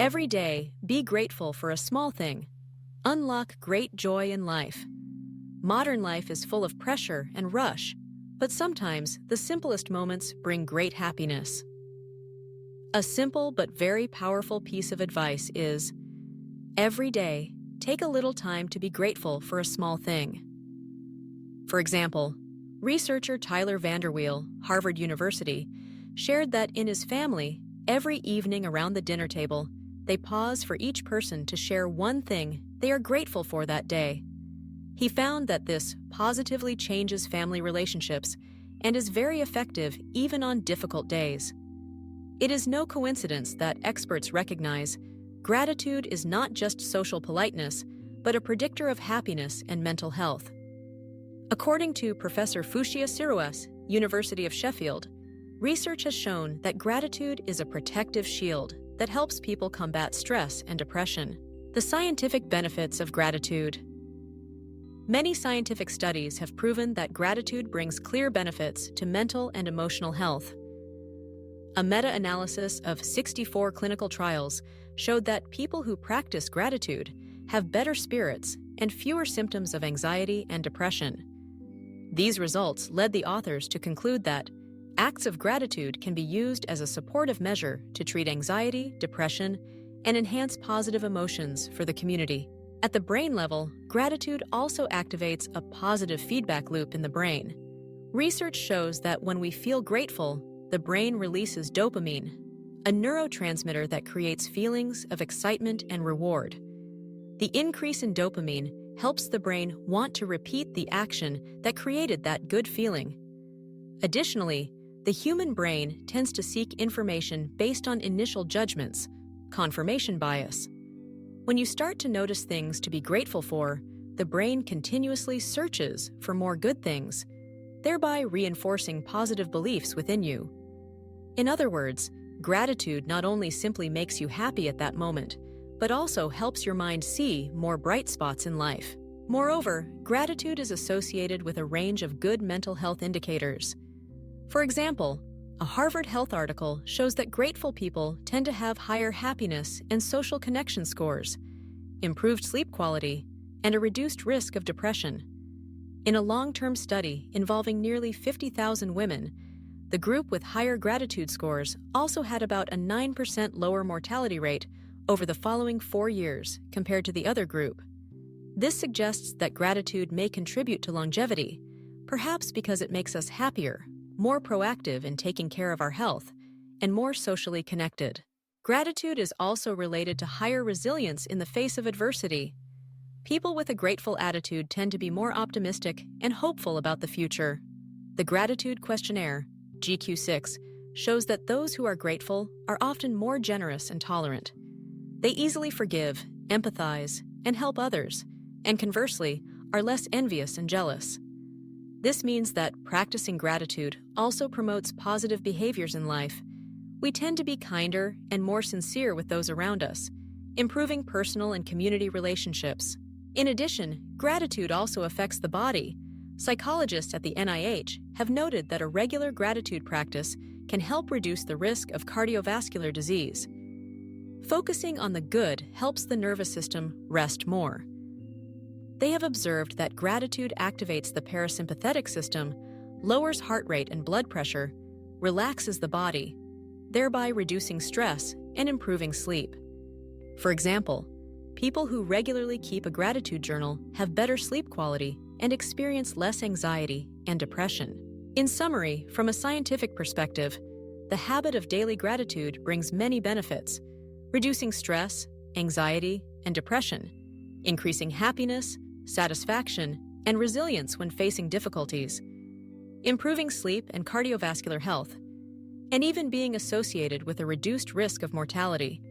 Every day, be grateful for a small thing. Unlock great joy in life. Modern life is full of pressure and rush, but sometimes the simplest moments bring great happiness. A simple but very powerful piece of advice is, every day, take a little time to be grateful for a small thing. For example, researcher Tyler Vanderweel, Harvard University, shared that in his family, every evening around the dinner table, they pause for each person to share one thing they are grateful for that day. He found that this positively changes family relationships and is very effective even on difficult days. It is no coincidence that experts recognize gratitude is not just social politeness, but a predictor of happiness and mental health. According to Professor Fushia Siruas, University of Sheffield, research has shown that gratitude is a protective shield that helps people combat stress and depression. The scientific benefits of gratitude. Many scientific studies have proven that gratitude brings clear benefits to mental and emotional health. A meta-analysis of 64 clinical trials showed that people who practice gratitude have better spirits and fewer symptoms of anxiety and depression. These results led the authors to conclude that acts of gratitude can be used as a supportive measure to treat anxiety, depression, and enhance positive emotions for the community. At the brain level, gratitude also activates a positive feedback loop in the brain. Research shows that when we feel grateful, the brain releases dopamine, a neurotransmitter that creates feelings of excitement and reward. The increase in dopamine helps the brain want to repeat the action that created that good feeling. Additionally, the human brain tends to seek information based on initial judgments, confirmation bias. When you start to notice things to be grateful for, the brain continuously searches for more good things, thereby reinforcing positive beliefs within you. In other words, gratitude not only simply makes you happy at that moment, but also helps your mind see more bright spots in life. Moreover, gratitude is associated with a range of good mental health indicators. For example, a Harvard Health article shows that grateful people tend to have higher happiness and social connection scores, improved sleep quality, and a reduced risk of depression. In a long-term study involving nearly 50,000 women, the group with higher gratitude scores also had about a 9% lower mortality rate over the following 4 years compared to the other group. This suggests that gratitude may contribute to longevity, perhaps because it makes us happier, more proactive in taking care of our health, and more socially connected. Gratitude is also related to higher resilience in the face of adversity. People with a grateful attitude tend to be more optimistic and hopeful about the future. The Gratitude Questionnaire, GQ6, shows that those who are grateful are often more generous and tolerant. They easily forgive, empathize, and help others, and conversely, are less envious and jealous. This means that practicing gratitude also promotes positive behaviors in life. We tend to be kinder and more sincere with those around us, improving personal and community relationships. In addition, gratitude also affects the body. Psychologists at the NIH have noted that a regular gratitude practice can help reduce the risk of cardiovascular disease. Focusing on the good helps the nervous system rest more. They have observed that gratitude activates the parasympathetic system, lowers heart rate and blood pressure, relaxes the body, thereby reducing stress and improving sleep. For example, people who regularly keep a gratitude journal have better sleep quality and experience less anxiety and depression. In summary, from a scientific perspective, the habit of daily gratitude brings many benefits, reducing stress, anxiety, and depression, increasing happiness, satisfaction, and resilience when facing difficulties, improving sleep and cardiovascular health, and even being associated with a reduced risk of mortality.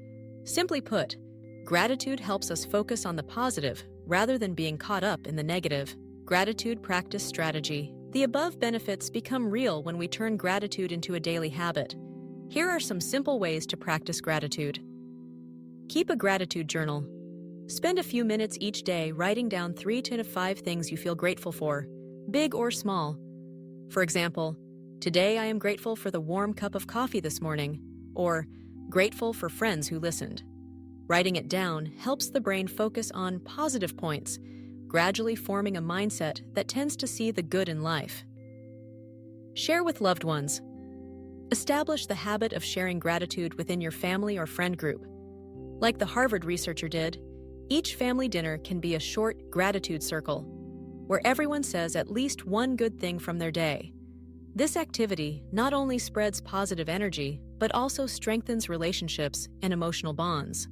Simply put, gratitude helps us focus on the positive rather than being caught up in the negative. Gratitude practice strategy. The above benefits become real when we turn gratitude into a daily habit. Here are some simple ways to practice gratitude. Keep a gratitude journal. Spend a few minutes each day writing down 3 to 5 things you feel grateful for, big or small. For example, today I am grateful for the warm cup of coffee this morning, or grateful for friends who listened. Writing it down helps the brain focus on positive points, gradually forming a mindset that tends to see the good in life. Share with loved ones. Establish the habit of sharing gratitude within your family or friend group. Like the Harvard researcher did, each family dinner can be a short gratitude circle, where everyone says at least one good thing from their day. This activity not only spreads positive energy, but also strengthens relationships and emotional bonds.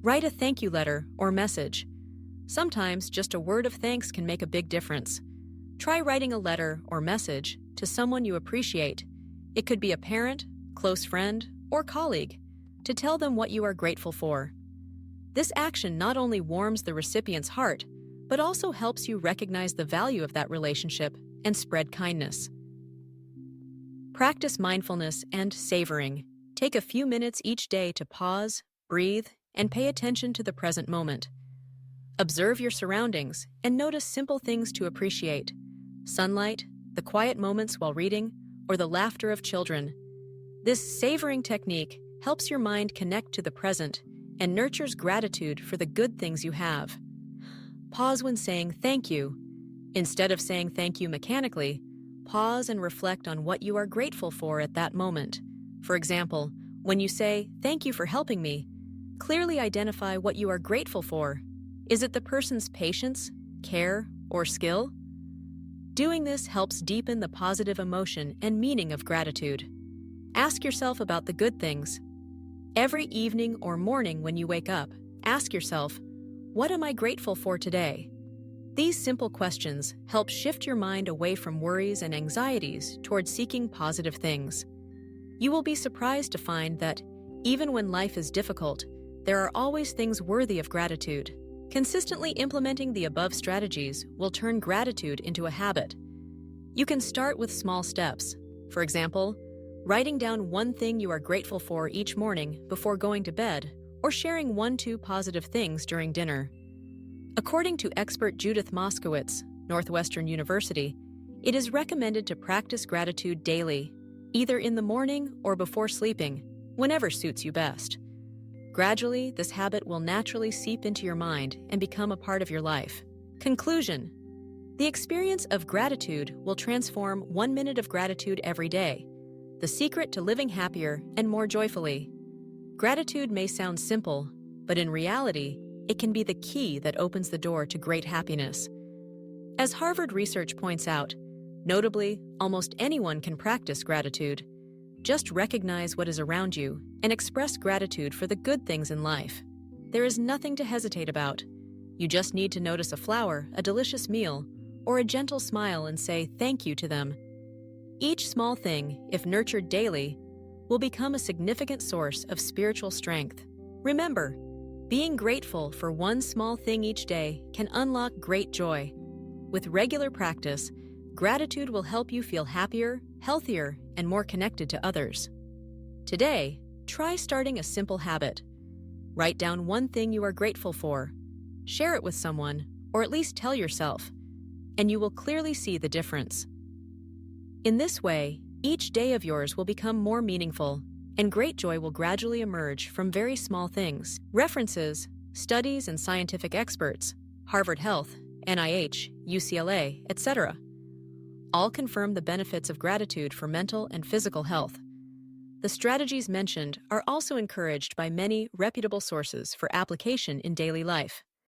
Write a thank you letter or message. Sometimes just a word of thanks can make a big difference. Try writing a letter or message to someone you appreciate. It could be a parent, close friend, or colleague, to tell them what you are grateful for. This action not only warms the recipient's heart, but also helps you recognize the value of that relationship and spread kindness. Practice mindfulness and savoring. Take a few minutes each day to pause, breathe, and pay attention to the present moment. Observe your surroundings and notice simple things to appreciate: sunlight, the quiet moments while reading, or the laughter of children. This savoring technique helps your mind connect to the present and nurtures gratitude for the good things you have. Pause when saying thank you. Instead of saying thank you mechanically, pause and reflect on what you are grateful for at that moment. For example, when you say, "Thank you for helping me," clearly identify what you are grateful for. Is it the person's patience, care, or skill? Doing this helps deepen the positive emotion and meaning of gratitude. Ask yourself about the good things. Every evening or morning when you wake up, ask yourself, "What am I grateful for today?" These simple questions help shift your mind away from worries and anxieties toward seeking positive things. You will be surprised to find that, even when life is difficult, there are always things worthy of gratitude. Consistently implementing the above strategies will turn gratitude into a habit. You can start with small steps. For example, writing down one thing you are grateful for each morning before going to bed, or sharing 1-2 positive things during dinner. According to expert Judith Moskowitz, Northwestern University, it is recommended to practice gratitude daily, either in the morning or before sleeping, whenever suits you best. Gradually, this habit will naturally seep into your mind and become a part of your life. Conclusion: the experience of gratitude will transform 1 minute of gratitude every day, the secret to living happier and more joyfully. Gratitude may sound simple, but in reality, it can be the key that opens the door to great happiness. As Harvard research points out, notably, almost anyone can practice gratitude. Just recognize what is around you and express gratitude for the good things in life. There is nothing to hesitate about. You just need to notice a flower, a delicious meal, or a gentle smile and say thank you to them. Each small thing, if nurtured daily, will become a significant source of spiritual strength. Remember, being grateful for one small thing each day can unlock great joy. With regular practice, gratitude will help you feel happier, healthier, and more connected to others. Today, try starting a simple habit. Write down one thing you are grateful for. Share it with someone, or at least tell yourself, and you will clearly see the difference. In this way, each day of yours will become more meaningful, and great joy will gradually emerge from very small things. References, studies, and scientific experts, Harvard Health, NIH, UCLA, etc., all confirm the benefits of gratitude for mental and physical health. The strategies mentioned are also encouraged by many reputable sources for application in daily life.